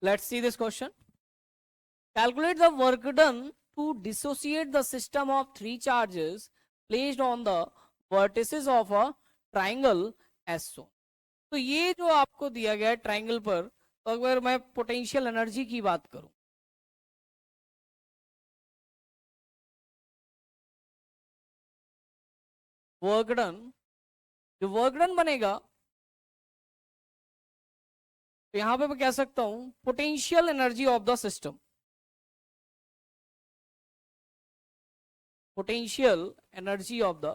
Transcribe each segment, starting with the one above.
Let's see this question. Calculate the work done to dissociate the system of three charges placed on the vertices of a triangle as shown. तो ये जो आपको दिया गया है triangle पर, तो अगर मैं पोटेंशियल एनर्जी की बात करूं, वर्क डन, जो वर्क डन बनेगा, तो यहां पे मैं कह सकता हूं potential energy of the system, potential energy of the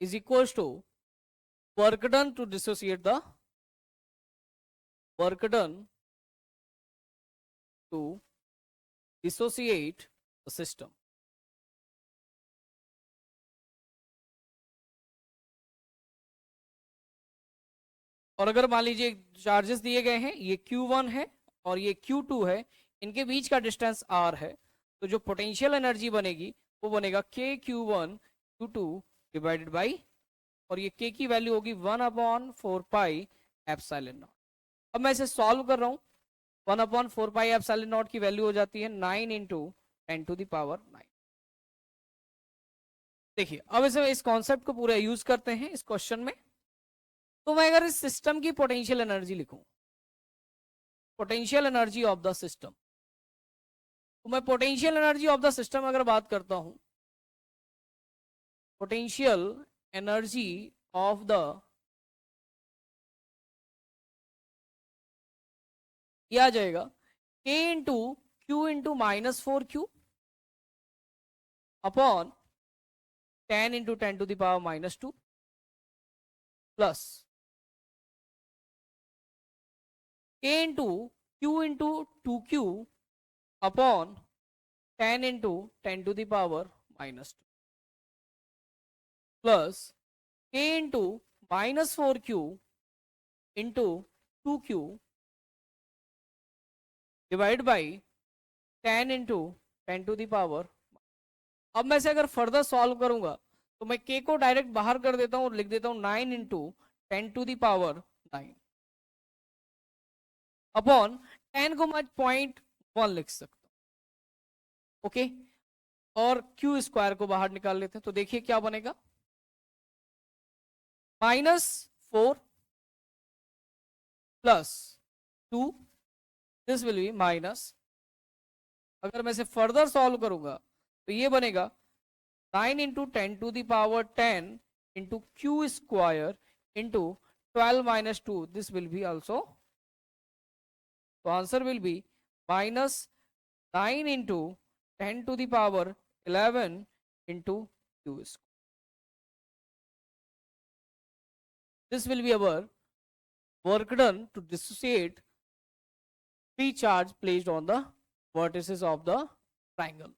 is equals to work done to dissociate the work done to dissociate the system. और अगर मान लीजिए चार्जेस दिए गए हैं, ये Q1 है और ये Q2 है, इनके बीच का डिस्टेंस R है, तो जो पोटेंशियल एनर्जी बनेगी वो बनेगा KQ1 Q2 डिवाइडेड बाई, और ये K की वैल्यू होगी 1/4 एप्सिलॉन नॉट। अब मैं इसे सॉल्व कर रहा हूं, 1/4 एप्सिलॉन नॉट की वैल्यू हो जाती है 9 × 10⁹। देखिए अब इस कॉन्सेप्ट को पूरा यूज करते हैं इस क्वेश्चन में। तो मैं अगर इस सिस्टम की पोटेंशियल एनर्जी लिखूं, potential energy of the system, तो मैं potential energy of the system अगर बात करता हूं, पोटेंशियल एनर्जी ऑफ द, क्या आ जाएगा K × Q × -4Q upon 10 × 10⁻² plus K × Q × 2Q upon 10 × 10⁻² plus K × -4Q × 2Q divide by 10 × 10⁻। अब मैं इसे अगर फर्दर सॉल्व करूंगा तो मैं K को डायरेक्ट बाहर कर देता हूं और लिख देता हूं 9 × 10⁹ अपॉन 10 को मैं 0.1 लिख सकता हूं। ओके, और Q स्क्वायर को बाहर निकाल लेते हैं, तो देखिए क्या बनेगा, -4 + 2, दिस विल बी माइनस, अगर मैं इसे फर्दर सॉल्व करूंगा तो ये बनेगा 9 × 10⁻10 × Q square × 12 - 2, this will be also, तो answer will be -9 × 10⁻11 × Q square. This will be our work done to dissociate three charge placed on the vertices of the triangle.